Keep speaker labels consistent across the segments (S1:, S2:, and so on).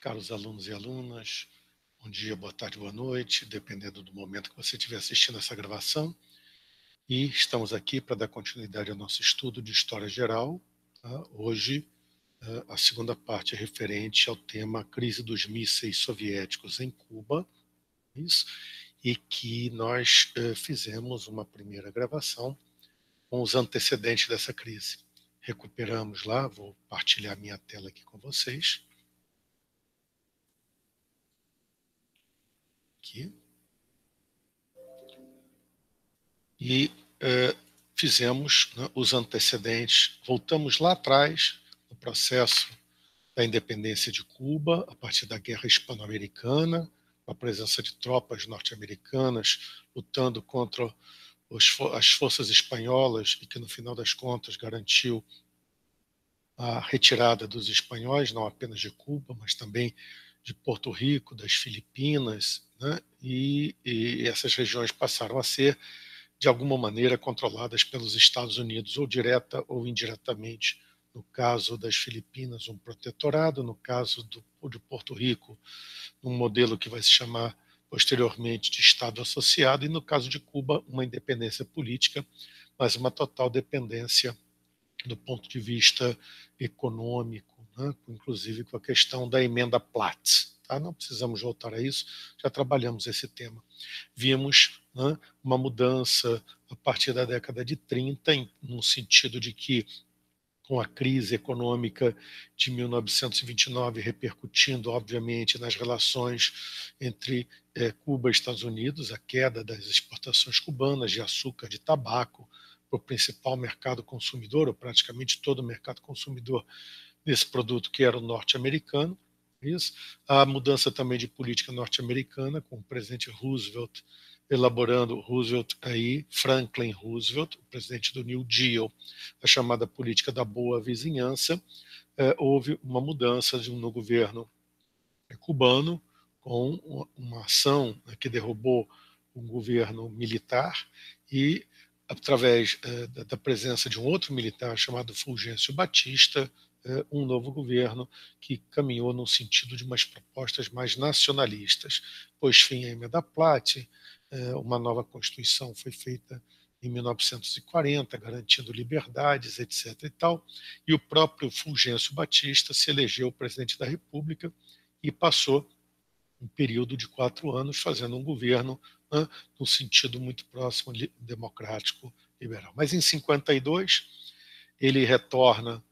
S1: caros alunos e alunas, bom dia, boa tarde, boa noite, dependendo do momento que você estiver assistindo essa gravação. E estamos aqui para dar continuidade ao nosso estudo de História Geral. Tá? Hoje, a segunda parte é referente ao tema Crise dos Mísseis Soviéticos em Cuba, isso, e que nós fizemos uma primeira gravação com os antecedentes dessa crise. Recuperamos lá, vou partilhar minha tela aqui com vocês. Aqui. E fizemos, né, os antecedentes, voltamos lá atrás no processo da independência de Cuba, a partir da Guerra Hispano-Americana, com a presença de tropas norte-americanas lutando contra as forças espanholas e que, no final das contas, garantiu a retirada dos espanhóis, não apenas de Cuba, mas também de Porto Rico, das Filipinas, né? E essas regiões passaram a ser, de alguma maneira, controladas pelos Estados Unidos, ou direta ou indiretamente. No caso das Filipinas, um protetorado; no caso de Porto Rico, um modelo que vai se chamar posteriormente de Estado Associado; e no caso de Cuba, uma independência política, mas uma total dependência do ponto de vista econômico, né? Inclusive com a questão da emenda Platt. Tá? Não precisamos voltar a isso, já trabalhamos esse tema. Vimos, né, uma mudança a partir da década de 30, no sentido de que, com a crise econômica de 1929 repercutindo, obviamente, nas relações entre Cuba e Estados Unidos, a queda das exportações cubanas de açúcar, de tabaco, para o principal mercado consumidor, ou praticamente todo o mercado consumidor desse produto, que era o norte-americano. Isso. A mudança também de política norte-americana, com o presidente Roosevelt elaborando, Franklin Roosevelt, o presidente do New Deal, a chamada política da boa vizinhança. Houve uma mudança no governo cubano, com uma ação que derrubou um governo militar e, através da presença de um outro militar chamado Fulgêncio Batista, um novo governo que caminhou no sentido de umas propostas mais nacionalistas. Pôs fim à emenda Platt, uma nova Constituição foi feita em 1940, garantindo liberdades, etc. e tal, e o próprio Fulgêncio Batista se elegeu presidente da República e passou um período de 4 anos fazendo um governo, né, no sentido muito próximo democrático liberal. Mas em 52 ele retorna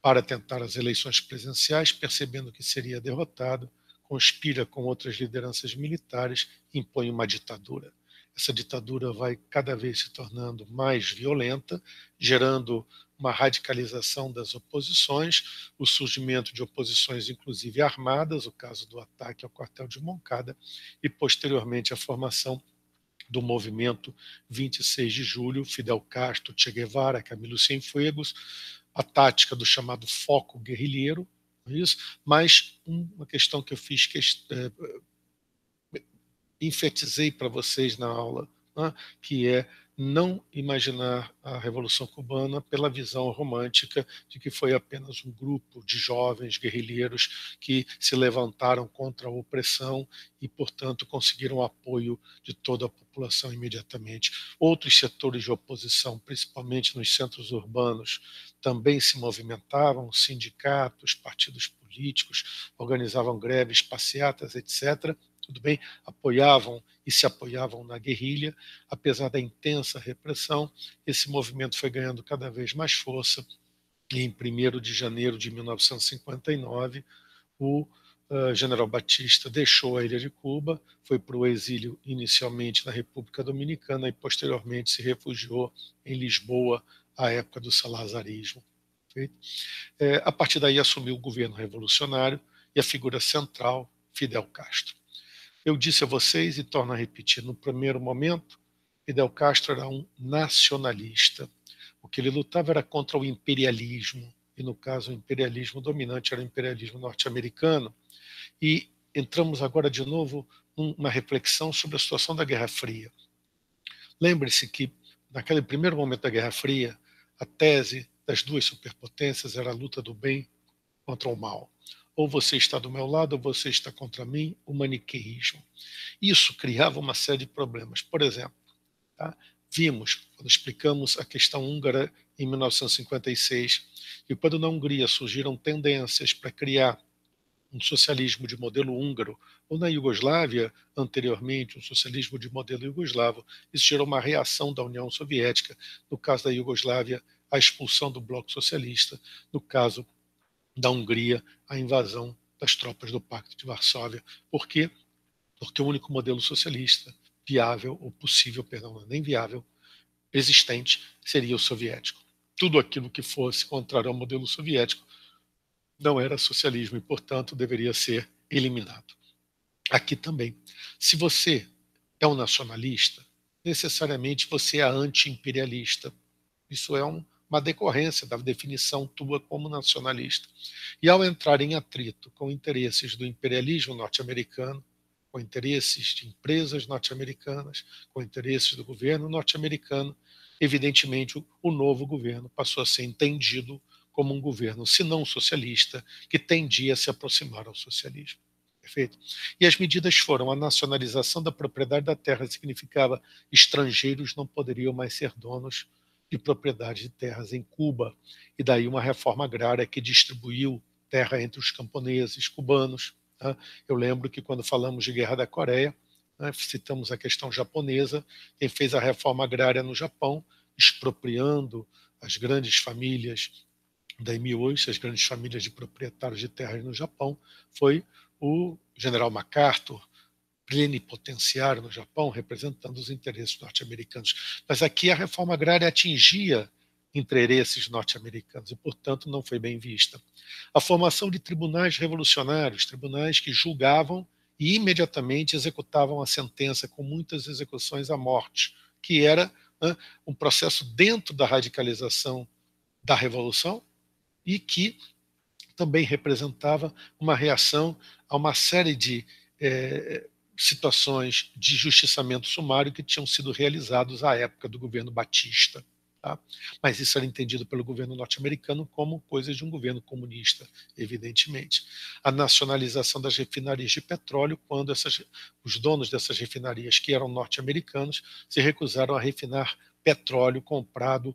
S1: para tentar as eleições presidenciais, percebendo que seria derrotado, conspira com outras lideranças militares e impõe uma ditadura. Essa ditadura vai cada vez se tornando mais violenta, gerando uma radicalização das oposições, o surgimento de oposições, inclusive armadas, o caso do ataque ao quartel de Moncada, e posteriormente a formação do movimento 26 de julho, Fidel Castro, Che Guevara, Camilo Cienfuegos, a tática do chamado foco guerrilheiro, isso, mas uma questão que eu fiz, enfatizei para vocês na aula, né, que é não imaginar a Revolução Cubana pela visão romântica de que foi apenas um grupo de jovens guerrilheiros que se levantaram contra a opressão e, portanto, conseguiram o apoio de toda a população imediatamente. Outros setores de oposição, principalmente nos centros urbanos, também se movimentavam, sindicatos, partidos políticos, organizavam greves, passeatas, etc., tudo bem, apoiavam e se apoiavam na guerrilha. Apesar da intensa repressão, esse movimento foi ganhando cada vez mais força, e em 1º de janeiro de 1959, o general Batista deixou a ilha de Cuba, foi para o exílio inicialmente na República Dominicana e posteriormente se refugiou em Lisboa, à época do salazarismo. A partir daí assumiu o governo revolucionário e a figura central, Fidel Castro. Eu disse a vocês, e torno a repetir, no primeiro momento, Fidel Castro era um nacionalista. O que ele lutava era contra o imperialismo, e no caso o imperialismo dominante era o imperialismo norte-americano. E entramos agora de novo numa reflexão sobre a situação da Guerra Fria. Lembre-se que, naquele primeiro momento da Guerra Fria, a tese das duas superpotências era a luta do bem contra o mal. ou você está do meu lado ou você está contra mim, o maniqueísmo. Isso criava uma série de problemas. Por exemplo, tá? Vimos, quando explicamos a questão húngara em 1956, que quando na Hungria surgiram tendências para criar um socialismo de modelo húngaro, ou na Iugoslávia, anteriormente, um socialismo de modelo iugoslavo, isso gerou uma reação da União Soviética. No caso da Iugoslávia, a expulsão do bloco socialista. No caso da Hungria, a invasão das tropas do Pacto de Varsóvia. Por quê? Porque o único modelo socialista viável, ou possível, perdão, não é nem viável, existente, seria o soviético. Tudo aquilo que fosse contrário ao modelo soviético não era socialismo e, portanto, deveria ser eliminado. Aqui também. Se você é um nacionalista, necessariamente você é anti-imperialista. Isso é uma decorrência da definição tua como nacionalista. E ao entrar em atrito com interesses do imperialismo norte-americano, com interesses de empresas norte-americanas, com interesses do governo norte-americano, evidentemente o novo governo passou a ser entendido como um governo, se não socialista, que tendia a se aproximar ao socialismo. Perfeito? E as medidas foram: a nacionalização da propriedade da terra significava estrangeiros não poderiam mais ser donos de propriedade de terras em Cuba, e daí uma reforma agrária que distribuiu terra entre os camponeses cubanos. Tá? Eu lembro que quando falamos de Guerra da Coreia, né, citamos a questão japonesa, quem fez a reforma agrária no Japão, expropriando as grandes famílias daimyos, as grandes famílias de proprietários de terras no Japão, foi o general MacArthur, plenipotenciário no Japão, representando os interesses norte-americanos. Mas aqui a reforma agrária atingia interesses norte-americanos e, portanto, não foi bem vista. A formação de tribunais revolucionários, tribunais que julgavam e imediatamente executavam a sentença, com muitas execuções à morte, que era um processo dentro da radicalização da Revolução e que também representava uma reação a uma série de situações de justiçamento sumário que tinham sido realizados à época do governo Batista. Tá? Mas isso era entendido pelo governo norte-americano como coisa de um governo comunista, evidentemente. A nacionalização das refinarias de petróleo, quando os donos dessas refinarias, que eram norte-americanos, se recusaram a refinar petróleo comprado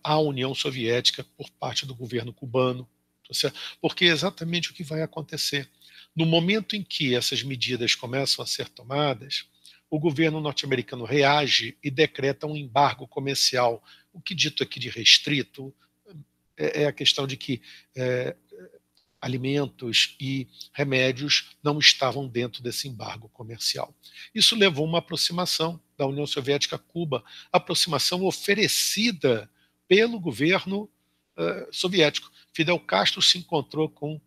S1: à União Soviética por parte do governo cubano. Porque é exatamente o que vai acontecer. No momento em que essas medidas começam a ser tomadas, o governo norte-americano reage e decreta um embargo comercial. O que dito aqui de restrito é a questão de que alimentos e remédios não estavam dentro desse embargo comercial. Isso levou a uma aproximação da União Soviética a Cuba, aproximação oferecida pelo governo soviético. Fidel Castro se encontrou com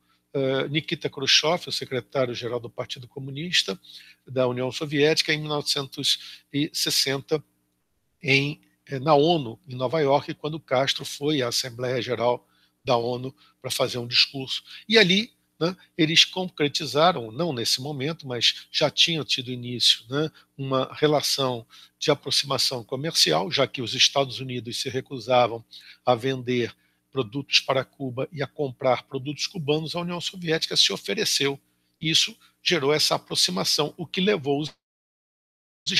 S1: Nikita Khrushchev, o secretário-geral do Partido Comunista da União Soviética, em 1960, na ONU, em Nova York, quando Castro foi à Assembleia Geral da ONU para fazer um discurso. E ali eles concretizaram, não nesse momento, mas já tinham tido início, uma relação de aproximação comercial, já que os Estados Unidos se recusavam a vender produtos para Cuba e a comprar produtos cubanos, a União Soviética se ofereceu. Isso gerou essa aproximação, o que levou os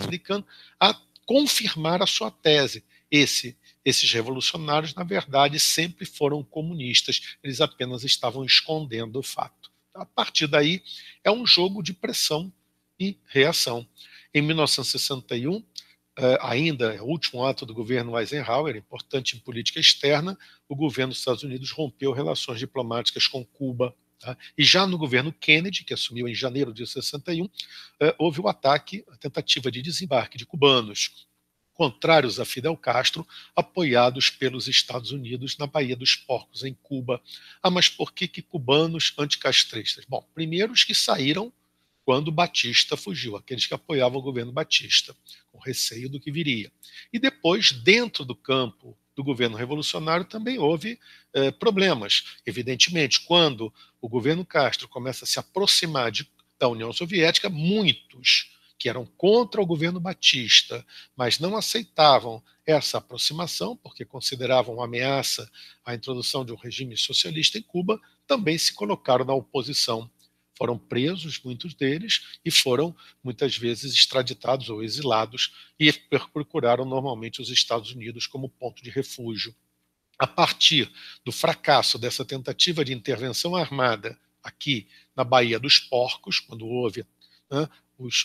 S1: americanos a confirmar a sua tese. Esses revolucionários, na verdade, sempre foram comunistas, eles apenas estavam escondendo o fato. A partir daí, é um jogo de pressão e reação. Em 1961, ainda é o último ato do governo Eisenhower, importante em política externa, o governo dos Estados Unidos rompeu relações diplomáticas com Cuba. Tá? E já no governo Kennedy, que assumiu em janeiro de 61, houve o ataque, a tentativa de desembarque de cubanos contrários a Fidel Castro, apoiados pelos Estados Unidos na Baía dos Porcos, em Cuba. Mas por que cubanos anticastristas? Bom, primeiro os que saíram quando Batista fugiu, aqueles que apoiavam o governo Batista, com receio do que viria. E depois, dentro do campo do governo revolucionário, também houve problemas. Evidentemente, quando o governo Castro começa a se aproximar da União Soviética, muitos que eram contra o governo Batista, mas não aceitavam essa aproximação, porque consideravam uma ameaça à introdução de um regime socialista em Cuba, também se colocaram na oposição. Foram presos, muitos deles, e foram, muitas vezes, extraditados ou exilados, e procuraram normalmente os Estados Unidos como ponto de refúgio. A partir do fracasso dessa tentativa de intervenção armada aqui na Baía dos Porcos, quando houve, né, os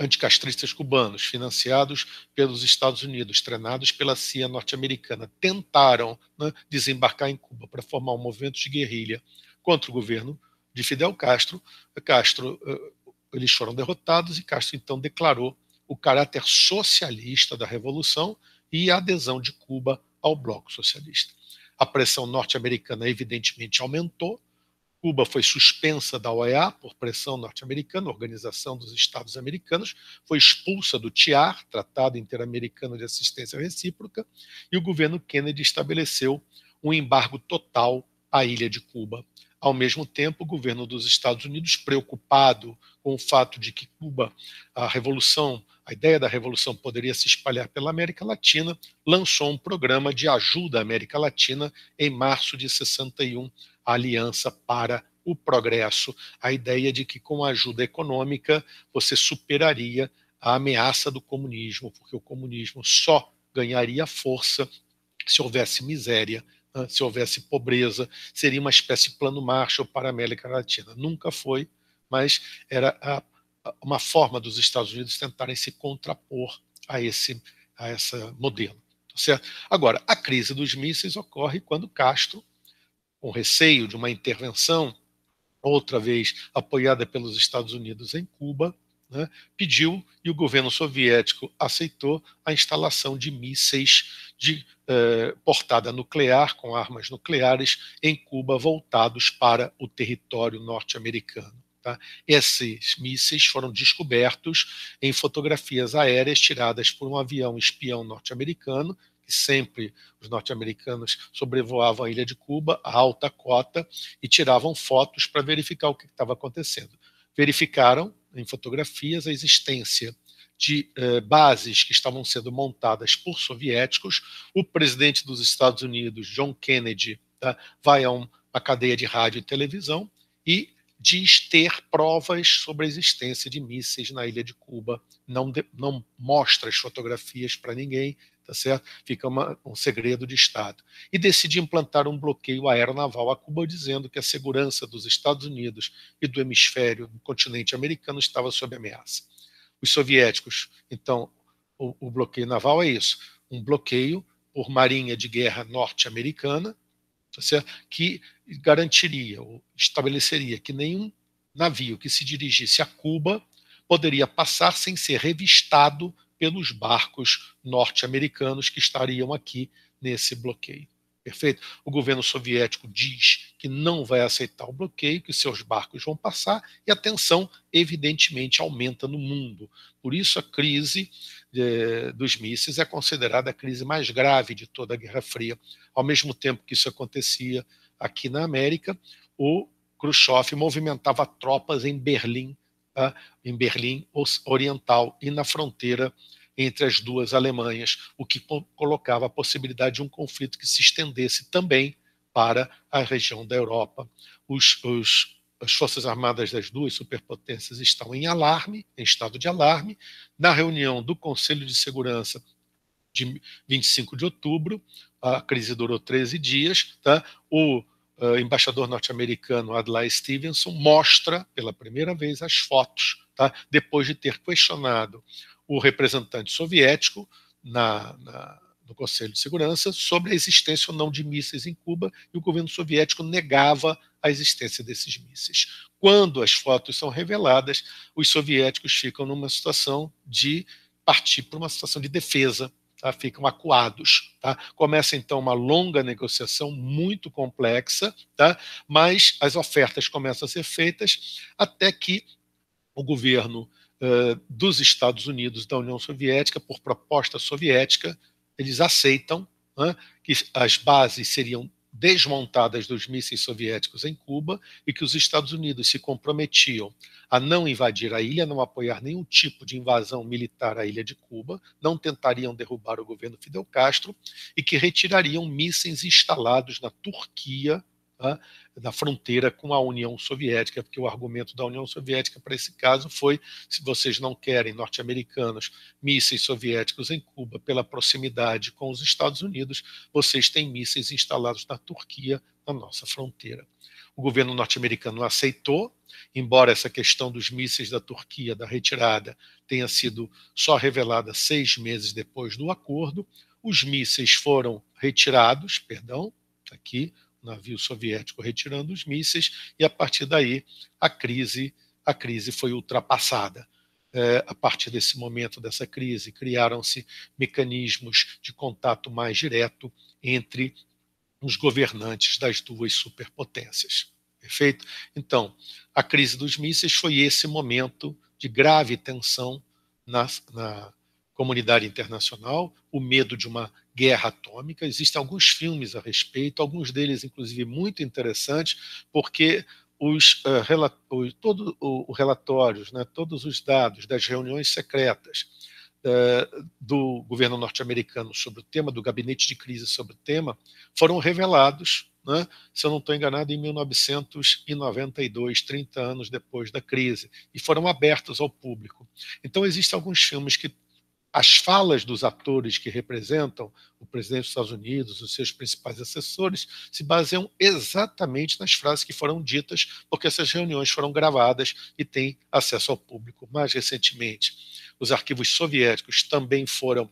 S1: anticastristas cubanos, financiados pelos Estados Unidos, treinados pela CIA norte-americana, tentaram, né, desembarcar em Cuba para formar um movimento de guerrilha contra o governo de Fidel Castro. Eles foram derrotados e Castro então declarou o caráter socialista da revolução e a adesão de Cuba ao bloco socialista. A pressão norte-americana evidentemente aumentou. Cuba foi suspensa da OEA por pressão norte-americana, Organização dos Estados Americanos, foi expulsa do TIAR, Tratado Interamericano de Assistência Recíproca, e o governo Kennedy estabeleceu um embargo total à ilha de Cuba. Ao mesmo tempo, o governo dos Estados Unidos, preocupado com o fato de que Cuba, a ideia da revolução poderia se espalhar pela América Latina, lançou um programa de ajuda à América Latina em março de 61, a Aliança para o Progresso, a ideia de que com a ajuda econômica você superaria a ameaça do comunismo, porque o comunismo só ganharia força se houvesse miséria, se houvesse pobreza, seria uma espécie de plano Marshall para a América Latina. Nunca foi, mas era uma forma dos Estados Unidos tentarem se contrapor a esse modelo. Certo? Agora, a crise dos mísseis ocorre quando Castro, com receio de uma intervenção, outra vez apoiada pelos Estados Unidos em Cuba, né, pediu, e o governo soviético aceitou, a instalação de mísseis de portada nuclear, com armas nucleares, em Cuba, voltados para o território norte-americano. Tá? Esses mísseis foram descobertos em fotografias aéreas tiradas por um avião espião norte-americano, que sempre os norte-americanos sobrevoavam a ilha de Cuba, a alta cota, e tiravam fotos para verificar o que estava acontecendo. Verificaram em fotografias a existência de bases que estavam sendo montadas por soviéticos. O presidente dos Estados Unidos, John Kennedy, tá, vai a uma cadeia de rádio e televisão e diz ter provas sobre a existência de mísseis na ilha de Cuba. Não mostra as fotografias para ninguém, tá certo? Fica um segredo de Estado. E decide implantar um bloqueio aeronaval a Cuba, dizendo que a segurança dos Estados Unidos e do hemisfério, do continente americano, estava sob ameaça. Os soviéticos, então, o bloqueio naval é isso, um bloqueio por marinha de guerra norte-americana, tá certo? Que garantiria, ou estabeleceria que nenhum navio que se dirigisse a Cuba poderia passar sem ser revistado pelos barcos norte-americanos que estariam aqui nesse bloqueio. Perfeito? O governo soviético diz que não vai aceitar o bloqueio, que seus barcos vão passar, e a tensão, evidentemente, aumenta no mundo. Por isso, a crise dos mísseis é considerada a crise mais grave de toda a Guerra Fria. Ao mesmo tempo que isso acontecia aqui na América, o Khrushchev movimentava tropas em Berlim Oriental e na fronteira entre as duas Alemanhas, o que colocava a possibilidade de um conflito que se estendesse também para a região da Europa. As Forças Armadas das duas superpotências estão em alarme, em estado de alarme. Na reunião do Conselho de Segurança de 25 de outubro, a crise durou 13 dias, tá? O embaixador norte-americano Adlai Stevenson mostra pela primeira vez as fotos, tá? Depois de ter questionado o representante soviético no Conselho de Segurança sobre a existência ou não de mísseis em Cuba, e o governo soviético negava a existência desses mísseis. Quando as fotos são reveladas, os soviéticos ficam numa situação de partir para uma situação de defesa, tá? Ficam acuados. Tá? Começa então uma longa negociação muito complexa, tá? Mas as ofertas começam a ser feitas até que o governo dos Estados Unidos, da União Soviética, por proposta soviética, eles aceitam, né, que as bases seriam desmontadas dos mísseis soviéticos em Cuba e que os Estados Unidos se comprometiam a não invadir a ilha, não apoiar nenhum tipo de invasão militar à ilha de Cuba, não tentariam derrubar o governo Fidel Castro e que retirariam mísseis instalados na Turquia, tá, na fronteira com a União Soviética, porque o argumento da União Soviética para esse caso foi: se vocês não querem, norte-americanos, mísseis soviéticos em Cuba pela proximidade com os Estados Unidos, vocês têm mísseis instalados na Turquia, na nossa fronteira. O governo norte-americano aceitou, embora essa questão dos mísseis da Turquia, da retirada, tenha sido só revelada 6 meses depois do acordo. Os mísseis foram retirados, aqui o navio soviético retirando os mísseis, e a partir daí a crise foi ultrapassada. A partir desse momento dessa crise, criaram-se mecanismos de contato mais direto entre os governantes das duas superpotências. Perfeito? Então, a crise dos mísseis foi esse momento de grave tensão na comunidade internacional, o medo de uma guerra atômica. Existem alguns filmes a respeito, alguns deles, inclusive, muito interessantes, porque todos os relatórios, né, todos os dados das reuniões secretas do governo norte-americano sobre o tema, do gabinete de crise sobre o tema, foram revelados, né, se eu não estou enganado, em 1992, 30 anos depois da crise, e foram abertos ao público. Então, existem alguns filmes que as falas dos atores que representam o presidente dos Estados Unidos, os seus principais assessores, se baseiam exatamente nas frases que foram ditas, porque essas reuniões foram gravadas e têm acesso ao público. Mais recentemente, os arquivos soviéticos também foram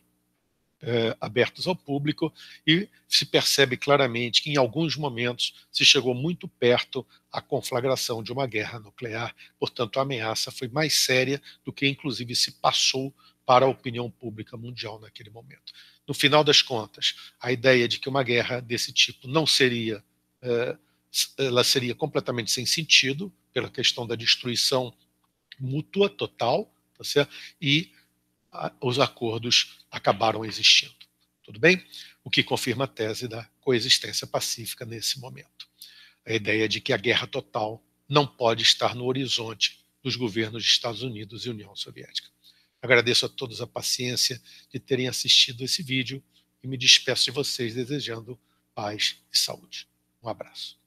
S1: abertos ao público, e se percebe claramente que em alguns momentos se chegou muito perto à conflagração de uma guerra nuclear. Portanto, a ameaça foi mais séria do que inclusive se passou para a opinião pública mundial naquele momento. No final das contas, a ideia de que uma guerra desse tipo não seria, ela seria completamente sem sentido, pela questão da destruição mútua total, tá certo? E os acordos acabaram existindo. Tudo bem? O que confirma a tese da coexistência pacífica nesse momento. A ideia de que a guerra total não pode estar no horizonte dos governos dos Estados Unidos e União Soviética. Agradeço a todos a paciência de terem assistido esse vídeo e me despeço de vocês desejando paz e saúde. Um abraço.